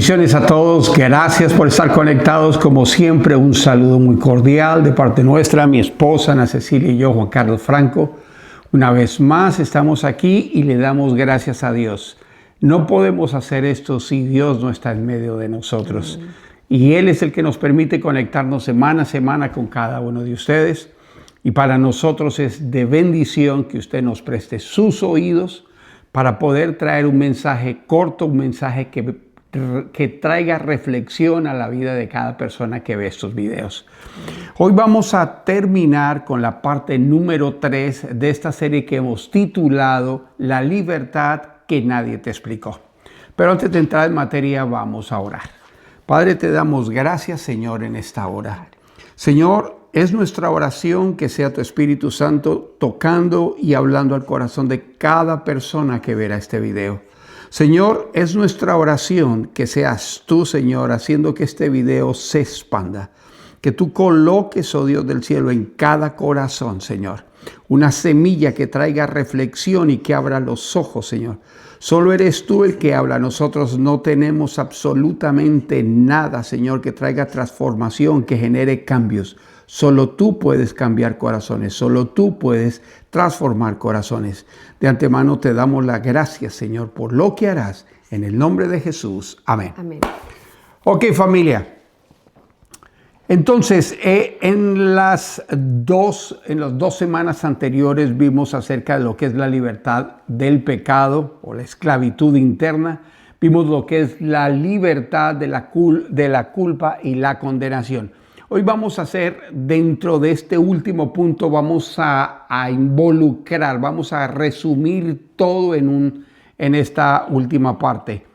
Bendiciones a todos, gracias por estar conectados. Como siempre, un saludo muy cordial de parte nuestra, mi esposa Ana Cecilia y yo, Juan Carlos Franco. Una vez más estamos aquí y le damos gracias a Dios. No podemos hacer esto si Dios no está en medio de nosotros. Y Él es el que nos permite conectarnos semana a semana con cada uno de ustedes. Y para nosotros es de bendición que usted nos preste sus oídos para poder traer un mensaje corto, un mensaje que traiga reflexión a la vida de cada persona que ve estos videos. Hoy vamos a terminar con la parte número 3 de esta serie que hemos titulado La libertad que nadie te explicó. Pero antes de entrar en materia, vamos a orar. Padre, te damos gracias, Señor, en esta hora. Señor, es nuestra oración que sea tu Espíritu Santo tocando y hablando al corazón de cada persona que verá este video. Señor, es nuestra oración que seas tú, Señor, haciendo que este video se expanda. Que tú coloques, oh Dios del cielo, en cada corazón, Señor, una semilla que traiga reflexión y que abra los ojos, Señor. Solo eres tú el que habla. Nosotros no tenemos absolutamente nada, Señor, que traiga transformación, que genere cambios. Solo tú puedes cambiar corazones, solo tú puedes transformar corazones. De antemano te damos las gracias, Señor, por lo que harás. En el nombre de Jesús. Amén. Amén. Ok, familia. Entonces, en las dos semanas anteriores vimos acerca de lo que es la libertad del pecado o la esclavitud interna. Vimos lo que es la libertad de la culpa y la condenación. Hoy vamos a hacer, dentro de este último punto, vamos a involucrar, vamos a resumir todo en esta última parte.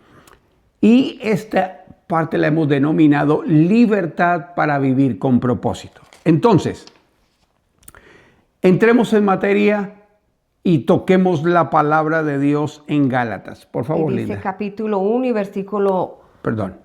Y esta parte la hemos denominado libertad para vivir con propósito. Entonces, entremos en materia y toquemos la palabra de Dios en Gálatas. Por favor, Dice Linda. capítulo 1 y versículo... Perdón.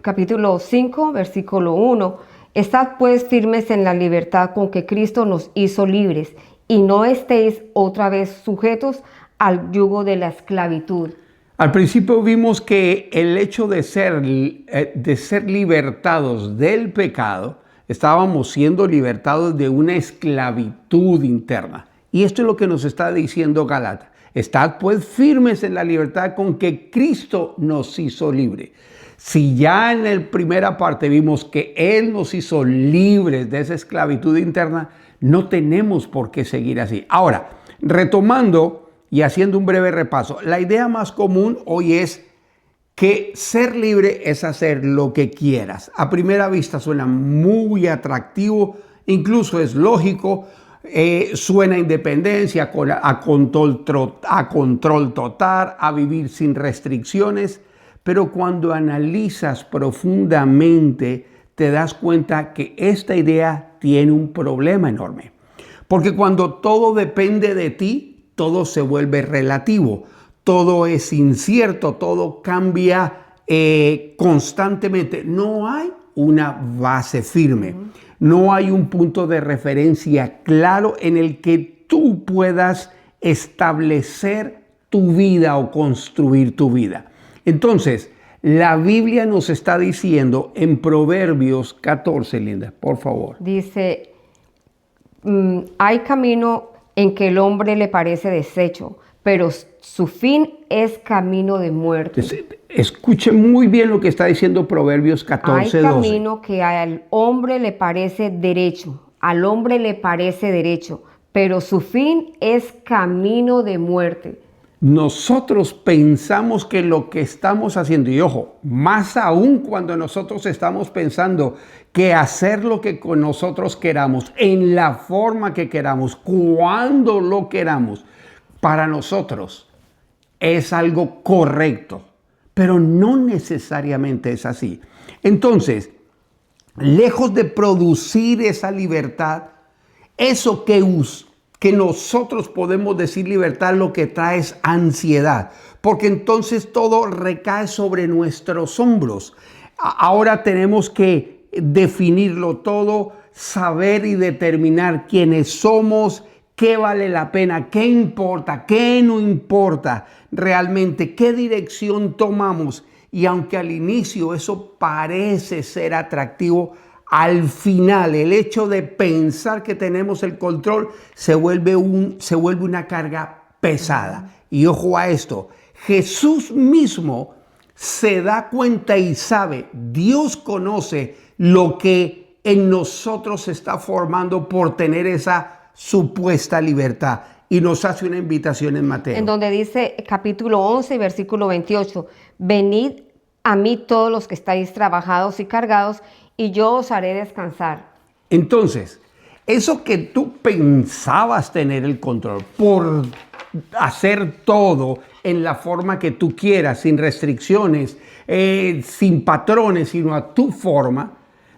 Capítulo 5, versículo 1. Estad pues firmes en la libertad con que Cristo nos hizo libres, y no estéis otra vez sujetos al yugo de la esclavitud. Al principio vimos que el hecho de ser libertados del pecado, estábamos siendo libertados de una esclavitud interna. Y esto es lo que nos está diciendo Gálatas. Estad pues firmes en la libertad con que Cristo nos hizo libres. Si ya en la primera parte vimos que Él nos hizo libres de esa esclavitud interna, no tenemos por qué seguir así. Ahora, retomando y haciendo un breve repaso, la idea más común hoy es que ser libre es hacer lo que quieras. A primera vista suena muy atractivo, incluso es lógico, suena a independencia, a control total, a vivir sin restricciones. Pero cuando analizas profundamente, te das cuenta que esta idea tiene un problema enorme. Porque cuando todo depende de ti, todo se vuelve relativo, todo es incierto, todo cambia constantemente. No hay una base firme, no hay un punto de referencia claro en el que tú puedas establecer tu vida o construir tu vida. Entonces, la Biblia nos está diciendo en Proverbios 14, Linda, por favor. Dice, hay camino en que el hombre le parece deshecho, pero su fin es camino de muerte. Escuche muy bien lo que está diciendo Proverbios 14, Hay 12. camino que al hombre le parece derecho, pero su fin es camino de muerte. Nosotros pensamos que lo que estamos haciendo, y ojo, más aún cuando nosotros estamos pensando que hacer lo que con nosotros queramos, en la forma que queramos, cuando lo queramos, para nosotros es algo correcto, pero no necesariamente es así. Entonces, lejos de producir esa libertad, eso que nosotros podemos decir libertad, lo que trae es ansiedad, porque entonces todo recae sobre nuestros hombros. Ahora tenemos que definirlo todo, saber y determinar quiénes somos, qué vale la pena, qué importa, qué no importa realmente, qué dirección tomamos Y aunque al inicio eso parece ser atractivo, al final el hecho de pensar que tenemos el control se vuelve una carga pesada. Y ojo a esto, Jesús mismo se da cuenta y sabe, Dios conoce lo que en nosotros se está formando por tener esa supuesta libertad. Y nos hace una invitación en Mateo. En donde dice capítulo 11, versículo 28, venid a mí todos los que estáis trabajados y cargados, y yo os haré descansar. Entonces, eso que tú pensabas tener el control por hacer todo en la forma que tú quieras, sin restricciones, sin patrones, sino a tu forma,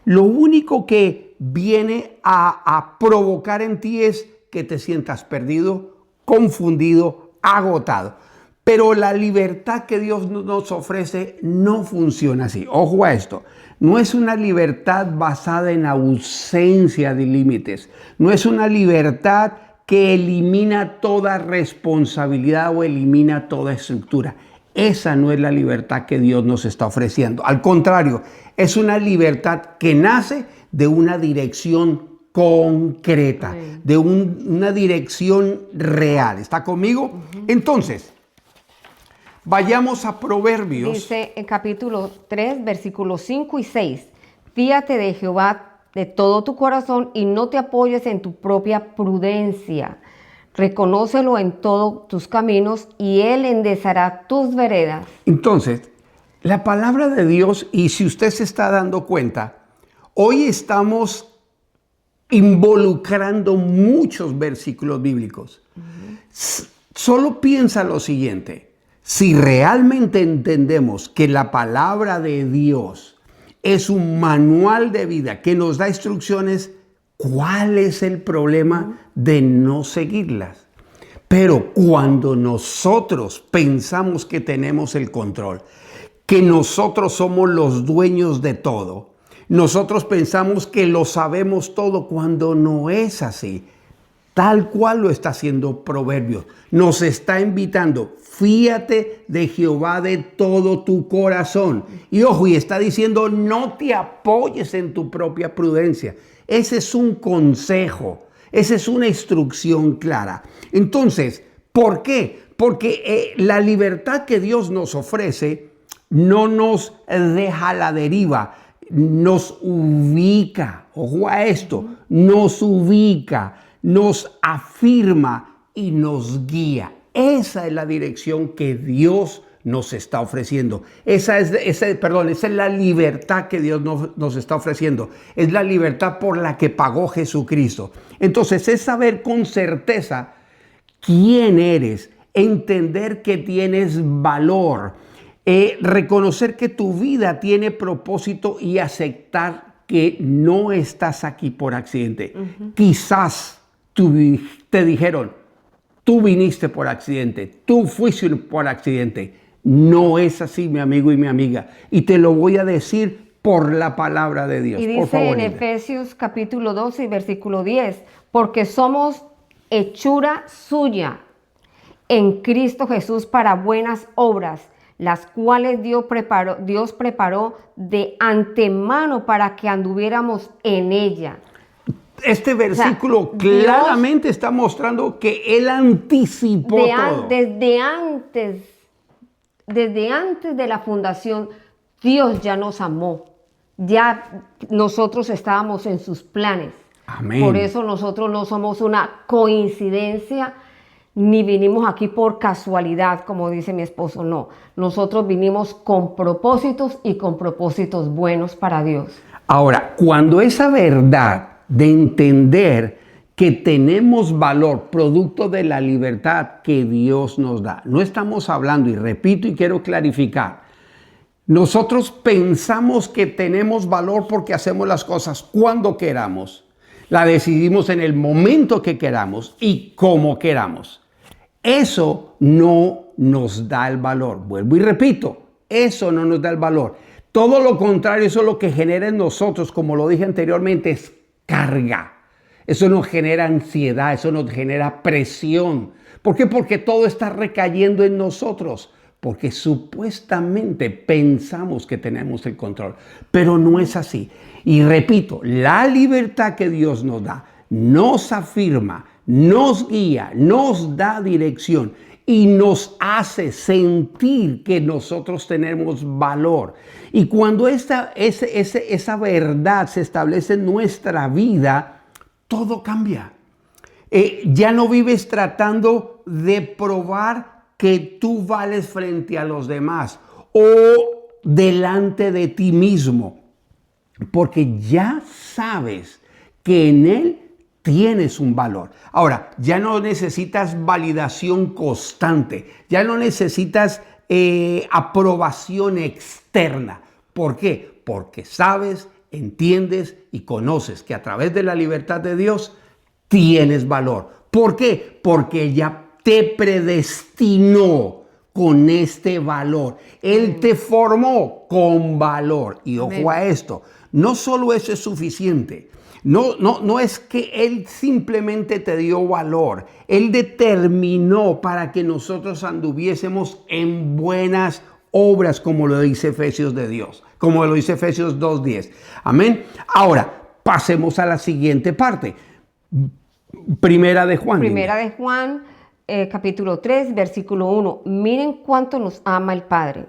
lo único que viene a provocar en ti es que te sientas perdido, confundido, agotado. Pero la libertad que Dios nos ofrece no funciona así. Ojo a esto, no es una libertad basada en ausencia de límites, no es una libertad que elimina toda responsabilidad o elimina toda estructura. Esa no es la libertad que Dios nos está ofreciendo. Al contrario, es una libertad que nace de una dirección concreta, de una dirección real. ¿Está conmigo? Entonces, vayamos a Proverbios. Dice en capítulo 3, versículos 5 y 6, fíate de Jehová de todo tu corazón y no te apoyes en tu propia prudencia. Reconócelo en todos tus caminos y Él enderezará tus veredas. Entonces, la palabra de Dios, y si usted se está dando cuenta, hoy estamos involucrando muchos versículos bíblicos. Solo piensa lo siguiente, si realmente entendemos que la palabra de Dios es un manual de vida que nos da instrucciones, ¿cuál es el problema de no seguirlas? Pero cuando nosotros pensamos que tenemos el control, que nosotros somos los dueños de todo, nosotros pensamos que lo sabemos todo cuando no es así. Tal cual lo está haciendo Proverbios. Nos está invitando, fíate de Jehová de todo tu corazón. Y ojo, y está diciendo, no te apoyes en tu propia prudencia. Ese es un consejo, esa es una instrucción clara. Entonces, ¿por qué? Porque la libertad que Dios nos ofrece no nos deja a la deriva, nos ubica, ojo a esto, nos ubica, nos afirma y nos guía. Esa es la dirección que Dios nos está ofreciendo. Esa es la libertad que Dios nos está ofreciendo. Es la libertad por la que pagó Jesucristo. Entonces es saber con certeza quién eres, entender que tienes valor, reconocer que tu vida tiene propósito y aceptar que no estás aquí por accidente. Quizás te dijeron, tú viniste por accidente, tú fuiste por accidente. No es así, mi amigo y mi amiga. Y te lo voy a decir por la palabra de Dios. Y dice por favor, en Efesios capítulo 12, versículo 10, porque somos hechura suya en Cristo Jesús para buenas obras, las cuales Dios preparó de antemano para que anduviéramos en ella. Este versículo claramente está mostrando que Él anticipó todo. Desde antes de la fundación, Dios ya nos amó. Ya nosotros estábamos en sus planes. Amén. Por eso nosotros no somos una coincidencia, ni vinimos aquí por casualidad, como dice mi esposo. No, nosotros vinimos con propósitos y con propósitos buenos para Dios. Ahora, cuando esa verdad de entender que tenemos valor producto de la libertad que Dios nos da, no estamos hablando, y repito y quiero clarificar, nosotros pensamos que tenemos valor porque hacemos las cosas cuando queramos, la decidimos en el momento que queramos y como queramos. Eso no nos da el valor. Vuelvo y repito, eso no nos da el valor. Todo lo contrario, eso es lo que genera en nosotros, como lo dije anteriormente, es carga. Eso nos genera ansiedad, eso nos genera presión. ¿Por qué? Porque todo está recayendo en nosotros. porque supuestamente pensamos que tenemos el control, pero no es así. Y repito, la libertad que Dios nos da, nos afirma, nos guía, nos da dirección y nos hace sentir que nosotros tenemos valor. Y cuando esa verdad se establece en nuestra vida, todo cambia. Ya no vives tratando de probar que tú vales frente a los demás o delante de ti mismo, porque ya sabes que en Él tienes un valor. Ahora, ya no necesitas validación constante, ya no necesitas aprobación externa. ¿Por qué? Porque sabes, entiendes y conoces que a través de la libertad de Dios tienes valor. ¿Por qué? Porque ya te predestinó con este valor. Él te formó con valor. Y ojo a esto, no solo eso es suficiente. No es que Él simplemente te dio valor. Él determinó para que nosotros anduviésemos en buenas obras, como lo dice Efesios de Dios, como lo dice Efesios 2:10. Amén. Ahora, pasemos a la siguiente parte. Primera de Juan. Primera de Juan, capítulo 3, versículo 1. Miren cuánto nos ama el Padre,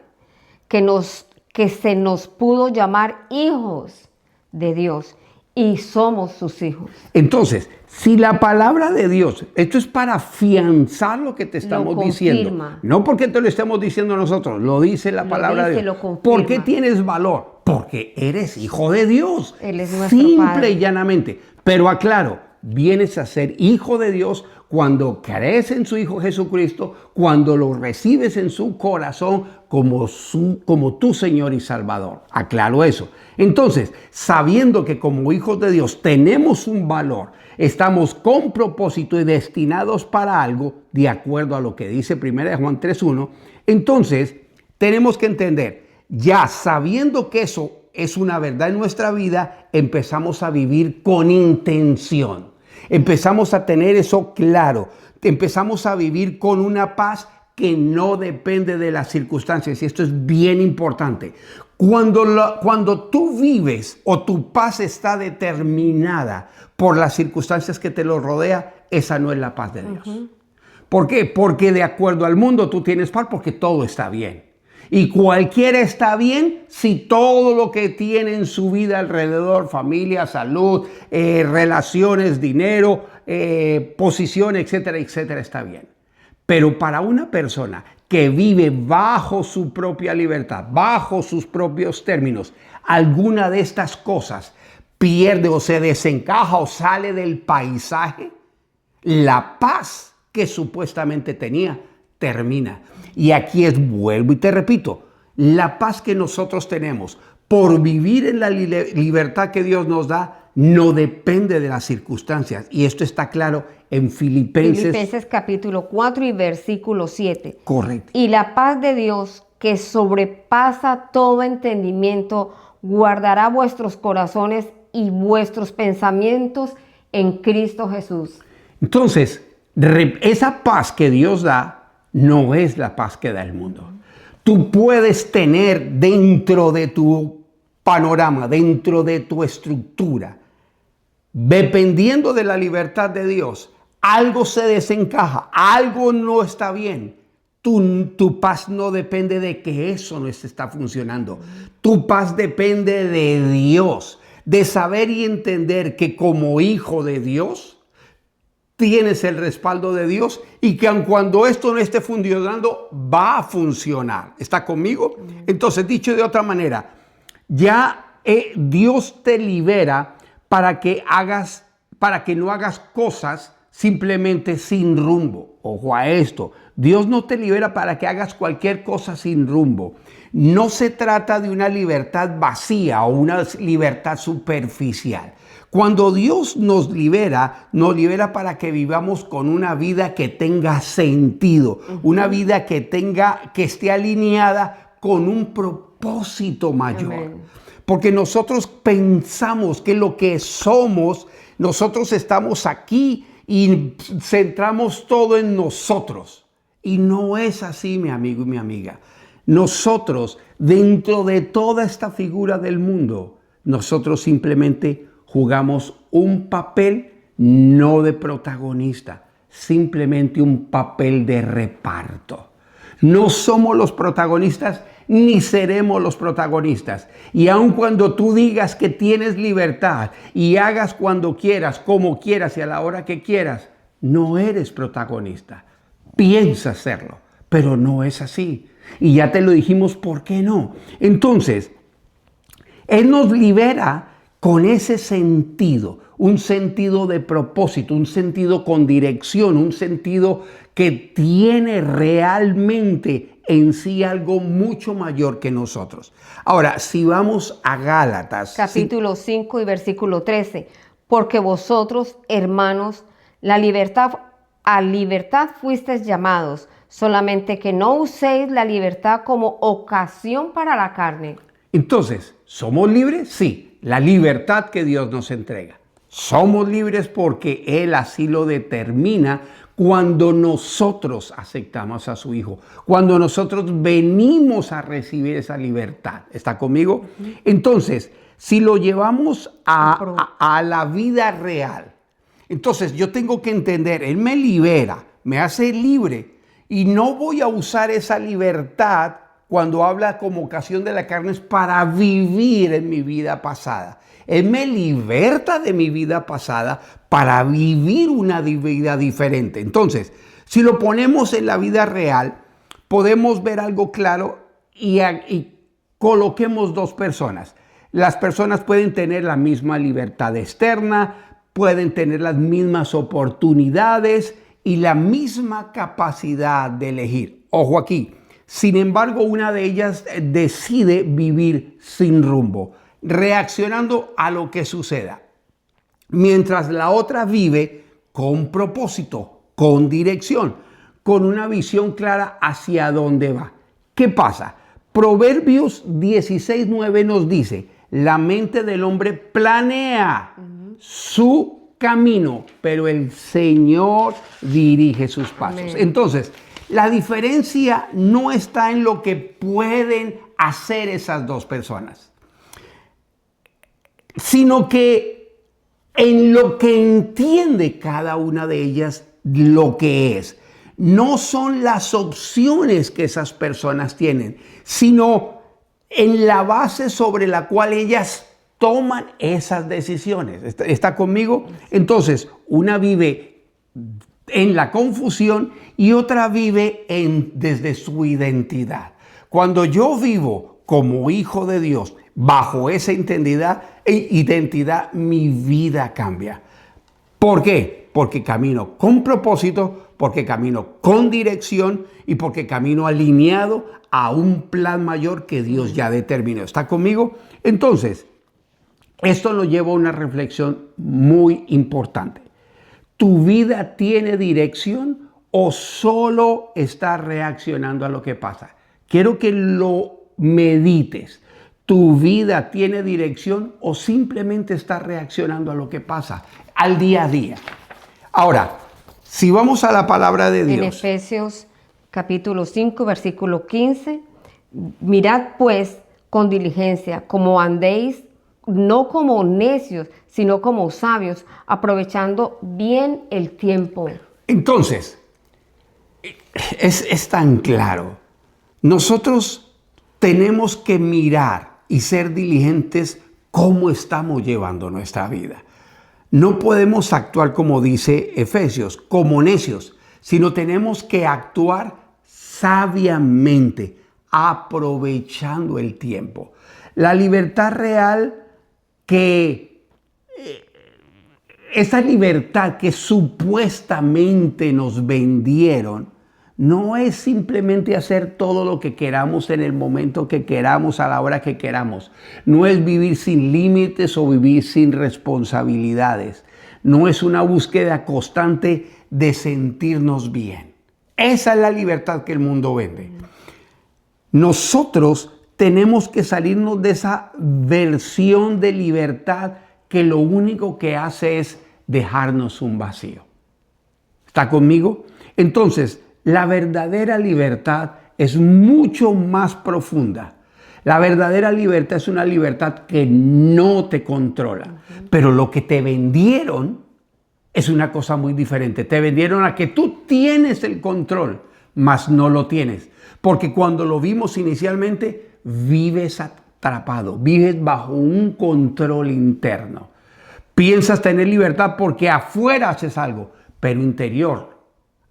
que se nos pudo llamar hijos de Dios y somos sus hijos. Entonces, si la palabra de Dios, esto es para afianzar lo que te estamos diciendo. No porque te lo estemos diciendo nosotros, lo dice la palabra de Dios. ¿Por qué tienes valor? Porque eres hijo de Dios. Él es nuestro Simple Padre. y llanamente. Pero aclaro, vienes a ser hijo de Dios cuando crees en su Hijo Jesucristo, cuando lo recibes en su corazón como tu Señor y Salvador. Aclaro eso. Entonces, sabiendo que como hijos de Dios tenemos un valor, estamos con propósito y destinados para algo, de acuerdo a lo que dice 1 Juan 3:1, entonces tenemos que entender, ya sabiendo que eso es una verdad en nuestra vida, empezamos a vivir con intención. Empezamos a tener eso claro. Empezamos a vivir con una paz que no depende de las circunstancias. Y esto es bien importante. Cuando tú vives o tu paz está determinada por las circunstancias que te lo rodea, esa no es la paz de Dios. ¿Por qué? Porque de acuerdo al mundo tú tienes paz porque todo está bien. Y cualquiera está bien si todo lo que tiene en su vida alrededor, familia, salud, relaciones, dinero, posición, etcétera, etcétera, está bien. Pero para una persona que vive bajo su propia libertad, bajo sus propios términos, alguna de estas cosas pierde o se desencaja o sale del paisaje, la paz que supuestamente tenía termina. Y aquí vuelvo y te repito, la paz que nosotros tenemos por vivir en la libertad que Dios nos da no depende de las circunstancias. Y esto está claro en Filipenses capítulo 4 y versículo 7. Correcto. Y la paz de Dios, que sobrepasa todo entendimiento, guardará vuestros corazones y vuestros pensamientos en Cristo Jesús. Entonces, esa paz que Dios da no es la paz que da el mundo. Tú puedes tener dentro de tu panorama, dentro de tu estructura, dependiendo de la libertad de Dios, algo se desencaja, algo no está bien. Tu paz no depende de que eso no está funcionando. Tu paz depende de Dios, de saber y entender que como hijo de Dios, tienes el respaldo de Dios y que aun cuando esto no esté funcionando, va a funcionar. ¿Está conmigo? Entonces, dicho de otra manera, ya Dios te libera para que no hagas cosas simplemente sin rumbo. Ojo a esto. Dios no te libera para que hagas cualquier cosa sin rumbo. No se trata de una libertad vacía o una libertad superficial. Cuando Dios nos libera para que vivamos con una vida que tenga sentido, una vida que esté alineada con un propósito mayor. Amén. Porque nosotros pensamos que lo que somos, nosotros estamos aquí y centramos todo en nosotros. Y no es así, mi amigo y mi amiga. Nosotros, dentro de toda esta figura del mundo, nosotros simplemente jugamos un papel no de protagonista, simplemente un papel de reparto. No somos los protagonistas ni seremos los protagonistas. Y aun cuando tú digas que tienes libertad y hagas cuando quieras, como quieras y a la hora que quieras, no eres protagonista. Piensas serlo, pero no es así. Y ya te lo dijimos, ¿por qué no? Entonces, Él nos libera con ese sentido, un sentido de propósito, un sentido con dirección, un sentido que tiene realmente en sí algo mucho mayor que nosotros. Ahora, si vamos a Gálatas, capítulo 5 y versículo 13, porque vosotros, hermanos, a libertad fuisteis llamados, solamente que no uséis la libertad como ocasión para la carne. Entonces, ¿somos libres? Sí, la libertad que Dios nos entrega. Somos libres porque Él así lo determina cuando nosotros aceptamos a su Hijo, cuando nosotros venimos a recibir esa libertad. ¿Está conmigo? Entonces, si lo llevamos a la vida real, entonces yo tengo que entender, Él me libera, me hace libre y no voy a usar esa libertad cuando habla como ocasión de la carne es para vivir en mi vida pasada. Él me liberta de mi vida pasada para vivir una vida diferente. Entonces, si lo ponemos en la vida real, podemos ver algo claro y coloquemos dos personas. Las personas pueden tener la misma libertad externa, pueden tener las mismas oportunidades y la misma capacidad de elegir. Ojo aquí. Sin embargo, una de ellas decide vivir sin rumbo, reaccionando a lo que suceda, mientras la otra vive con propósito, con dirección, con una visión clara hacia dónde va. ¿Qué pasa? Proverbios 16:9 nos dice, la mente del hombre planea su camino, pero el Señor dirige sus pasos. Amén. Entonces, la diferencia no está en lo que pueden hacer esas dos personas, sino que en lo que entiende cada una de ellas lo que es. No son las opciones que esas personas tienen, sino en la base sobre la cual ellas toman esas decisiones. ¿Está conmigo? Entonces, una vive en la confusión y otra vive desde su identidad. Cuando yo vivo como hijo de Dios, bajo esa identidad, mi vida cambia. ¿Por qué? Porque camino con propósito, porque camino con dirección y porque camino alineado a un plan mayor que Dios ya determinó. ¿Está conmigo? Entonces, esto nos lleva a una reflexión muy importante. ¿Tu vida tiene dirección o solo estás reaccionando a lo que pasa? Quiero que lo medites. ¿Tu vida tiene dirección o simplemente estás reaccionando a lo que pasa, al día a día? Ahora, si vamos a la palabra de Dios. En Efesios capítulo 5, versículo 15, mirad pues con diligencia como andéis, no como necios, sino como sabios, aprovechando bien el tiempo. Entonces, es tan claro. Nosotros tenemos que mirar y ser diligentes cómo estamos llevando nuestra vida. No podemos actuar como dice Efesios, como necios, sino tenemos que actuar sabiamente, aprovechando el tiempo. La libertad real esa libertad que supuestamente nos vendieron, no es simplemente hacer todo lo que queramos en el momento que queramos, a la hora que queramos. No es vivir sin límites o vivir sin responsabilidades. No es una búsqueda constante de sentirnos bien. Esa es la libertad que el mundo vende. Nosotros tenemos que salirnos de esa versión de libertad que lo único que hace es dejarnos un vacío. ¿Está conmigo? Entonces, la verdadera libertad es mucho más profunda. La verdadera libertad es una libertad que no te controla. Pero lo que te vendieron es una cosa muy diferente. Te vendieron a que tú tienes el control, mas no lo tienes. Porque cuando lo vimos inicialmente, vives atrapado, vives bajo un control interno. Piensas tener libertad porque afuera haces algo, pero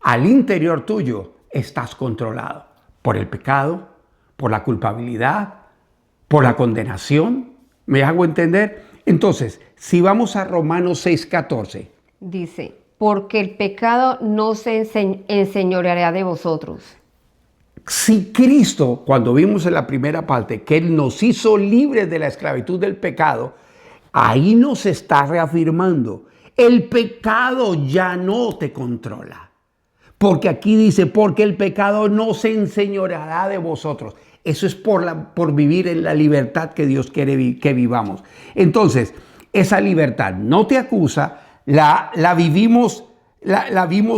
al interior tuyo estás controlado por el pecado, por la culpabilidad, por la condenación. ¿Me hago entender? Entonces, si vamos a Romanos 6:14. Dice, porque el pecado no se enseñoreará de vosotros. Si Cristo, cuando vimos en la primera parte, que Él nos hizo libres de la esclavitud del pecado, ahí nos está reafirmando, el pecado ya no te controla. Porque aquí dice, porque el pecado no se enseñoreará de vosotros. Eso es por vivir en la libertad que Dios quiere que vivamos. Entonces, esa libertad no te acusa, la vimos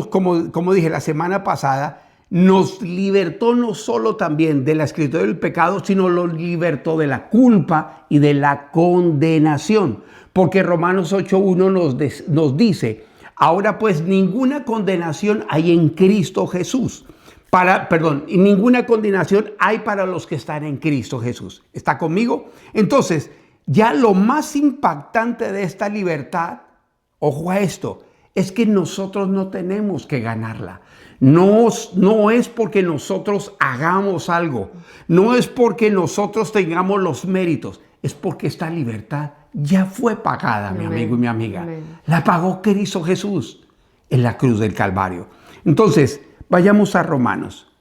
como dije la semana pasada, nos libertó no solo también de la esclavitud del pecado, sino lo libertó de la culpa y de la condenación. Porque Romanos 8:1 nos dice, ahora pues ninguna condenación hay en Cristo Jesús. Ninguna condenación hay para los que están en Cristo Jesús. ¿Está conmigo? Entonces, ya lo más impactante de esta libertad, ojo a esto, es que nosotros no tenemos que ganarla. No es porque nosotros hagamos algo, no es porque nosotros tengamos los méritos, es porque esta libertad ya fue pagada, mi amigo y mi amiga. Amén. La pagó Cristo Jesús en la cruz del Calvario. Entonces, vayamos a Romanos.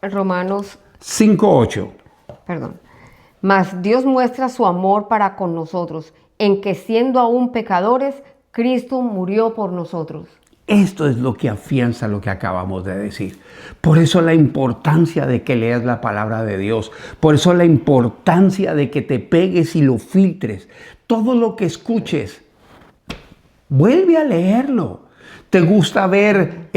Romanos 5:8. Perdón. Mas Dios muestra su amor para con nosotros, en que siendo aún pecadores, Cristo murió por nosotros. Esto es lo que afianza lo que acabamos de decir. Por eso la importancia de que leas la palabra de Dios. Por eso la importancia de que te pegues y lo filtres. Todo lo que escuches, vuelve a leerlo. ¿Te gusta ver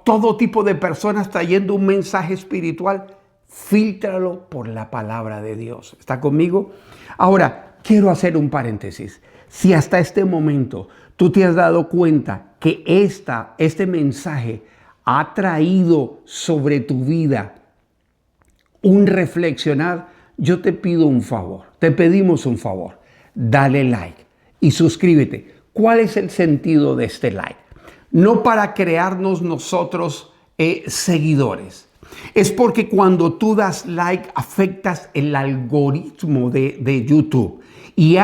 todo tipo de personas trayendo un mensaje espiritual? Fíltralo por la palabra de Dios. ¿Está conmigo? Ahora, quiero hacer un paréntesis. Si hasta este momento tú te has dado cuenta que este mensaje ha traído sobre tu vida un reflexionar, yo te pido un favor, te pedimos un favor. Dale like y suscríbete. ¿Cuál es el sentido de este like? No para crearnos nosotros seguidores. Es porque cuando tú das like afectas el algoritmo de YouTube y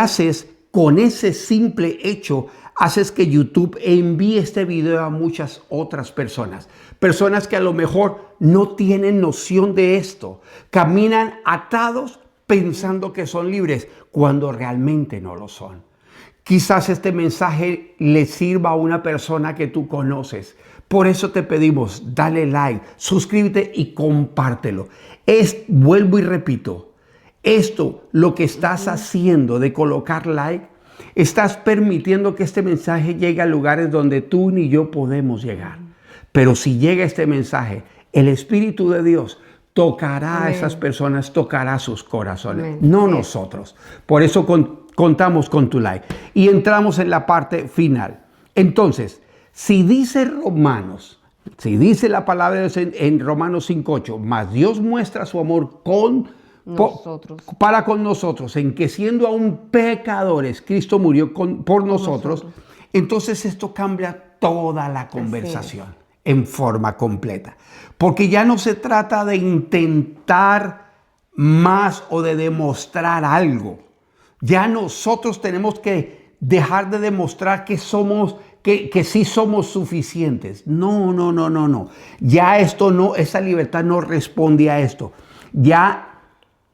con ese simple hecho, haces que YouTube envíe este video a muchas otras personas. Personas que a lo mejor no tienen noción de esto. Caminan atados pensando que son libres cuando realmente no lo son. Quizás este mensaje le sirva a una persona que tú conoces. Por eso te pedimos, dale like, suscríbete y compártelo. Vuelvo y repito, lo que estás haciendo de colocar like, estás permitiendo que este mensaje llegue a lugares donde tú ni yo podemos llegar. Pero si llega este mensaje, el Espíritu de Dios tocará a esas personas, tocará sus corazones, no nosotros. Por eso contamos con tu like. Y entramos en la parte final. Entonces, si dice la palabra de Dios en Romanos 5:8, mas Dios muestra su amor para con nosotros, en que siendo aún pecadores, Cristo murió por nosotros. Entonces esto cambia toda la conversación en forma completa. Porque ya no se trata de intentar más o de demostrar algo. Ya nosotros tenemos que dejar de demostrar que sí somos suficientes. No. Ya esa libertad no responde a esto. Ya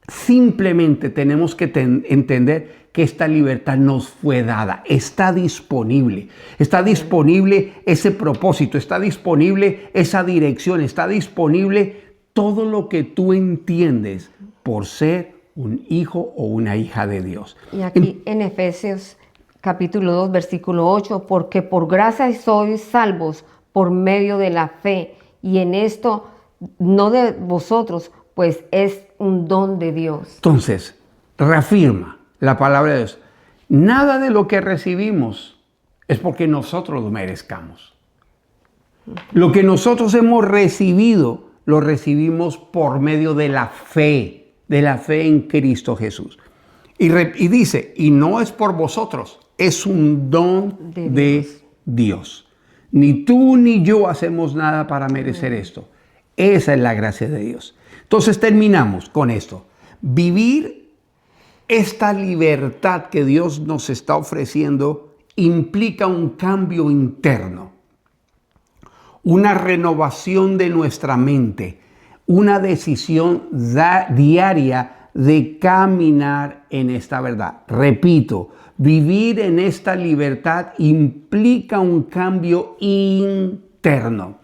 simplemente tenemos que entender que esta libertad nos fue dada. Está disponible. Está disponible ese propósito. Está disponible esa dirección. Está disponible todo lo que tú entiendes por ser un hijo o una hija de Dios. Y aquí en Efesios capítulo 2, versículo 8, porque por gracia sois salvos por medio de la fe. Y en esto, no de vosotros, pues es un don de Dios. Entonces, reafirma la palabra de Dios. Nada de lo que recibimos es porque nosotros lo merezcamos. Lo que nosotros hemos recibido, lo recibimos por medio de la fe en Cristo Jesús. Y dice, y no es por vosotros, es un don de Dios. Ni tú ni yo hacemos nada para merecer esto. Esa es la gracia de Dios. Entonces terminamos con esto. Vivir esta libertad que Dios nos está ofreciendo implica un cambio interno, una renovación de nuestra mente, una decisión diaria de caminar en esta verdad. Repito, vivir en esta libertad implica un cambio interno,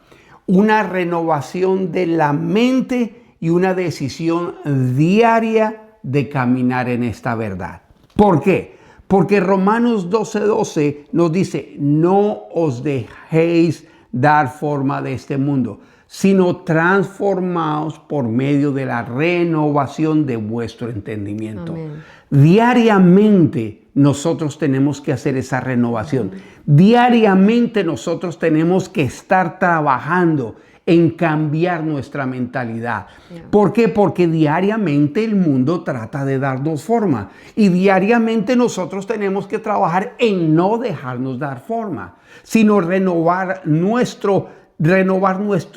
una renovación de la mente y una decisión diaria de caminar en esta verdad. ¿Por qué? Porque Romanos 12:12 nos dice, no os dejéis dar forma de este mundo, sino transformaos por medio de la renovación de vuestro entendimiento. Amén. Diariamente nosotros tenemos que hacer esa renovación. Diariamente nosotros tenemos que estar trabajando en cambiar nuestra mentalidad. ¿Por qué? Porque diariamente el mundo trata de darnos forma y diariamente nosotros tenemos que trabajar en no dejarnos dar forma, sino renovar nuestro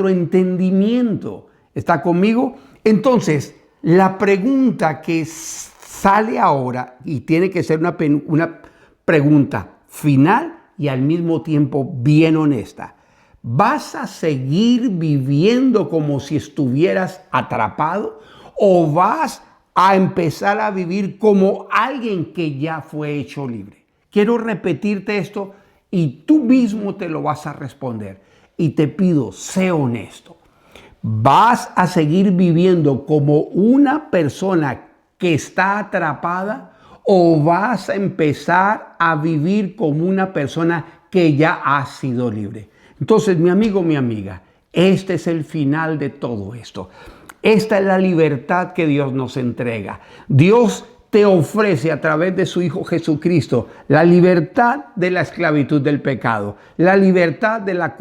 entendimiento. ¿Está conmigo? Entonces, la pregunta que sale ahora, y tiene que ser una pregunta final y al mismo tiempo bien honesta. ¿Vas a seguir viviendo como si estuvieras atrapado o vas a empezar a vivir como alguien que ya fue hecho libre? Quiero repetirte esto y tú mismo te lo vas a responder. Y te pido, sé honesto. ¿Vas a seguir viviendo como una persona que está atrapada o vas a empezar a vivir como una persona que ya ha sido libre? Entonces, mi amigo, mi amiga, este es el final de todo esto. Esta es la libertad que Dios nos entrega. Dios te ofrece a través de su Hijo Jesucristo la libertad de la esclavitud del pecado, la libertad de la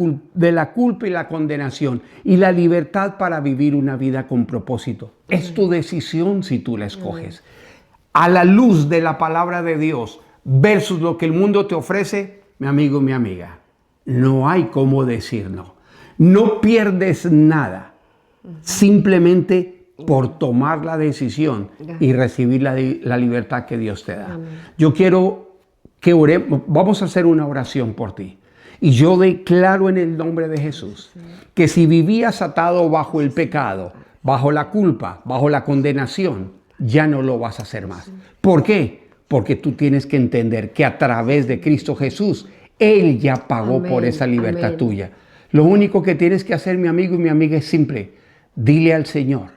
culpa y la condenación y la libertad para vivir una vida con propósito. Es tu decisión si tú la escoges. A la luz de la palabra de Dios versus lo que el mundo te ofrece, mi amigo, mi amiga, no hay cómo decir no. No pierdes nada. Simplemente por tomar la decisión y recibir la libertad que Dios te da. Amén. Yo quiero que oremos. Vamos a hacer una oración por ti. Y yo declaro en el nombre de Jesús que si vivías atado bajo el pecado, bajo la culpa, bajo la condenación, ya no lo vas a hacer más. ¿Por qué? Porque tú tienes que entender que a través de Cristo Jesús, Él ya pagó por esa libertad tuya. Lo único que tienes que hacer, mi amigo y mi amiga, es simple. Dile al Señor,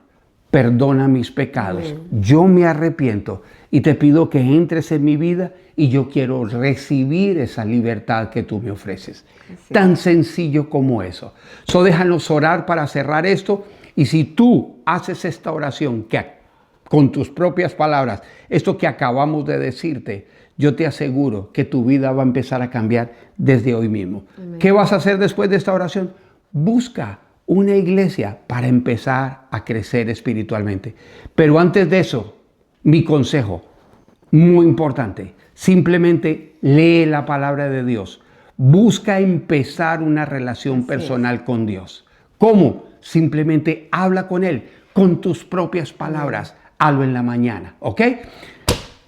perdona mis pecados. Yo me arrepiento y te pido que entres en mi vida y yo quiero recibir esa libertad que tú me ofreces. Tan sencillo como eso. Déjanos orar para cerrar esto. Y si tú haces esta oración con tus propias palabras, esto que acabamos de decirte, yo te aseguro que tu vida va a empezar a cambiar desde hoy mismo. Amén. ¿Qué vas a hacer después de esta oración? Busca una iglesia para empezar a crecer espiritualmente. Pero antes de eso, mi consejo, muy importante, simplemente lee la palabra de Dios. Busca empezar una relación personal con Dios. ¿Cómo? Simplemente habla con Él, con tus propias palabras. Hazlo en la mañana, ¿ok?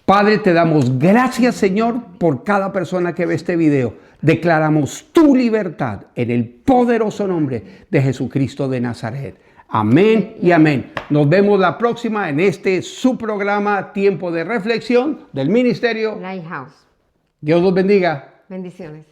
Padre, te damos gracias, Señor, por cada persona que ve este video. Declaramos tu libertad en el poderoso nombre de Jesucristo de Nazaret. Amén y amén. Nos vemos la próxima en su programa Tiempo de Reflexión del Ministerio Lighthouse. Dios los bendiga. Bendiciones.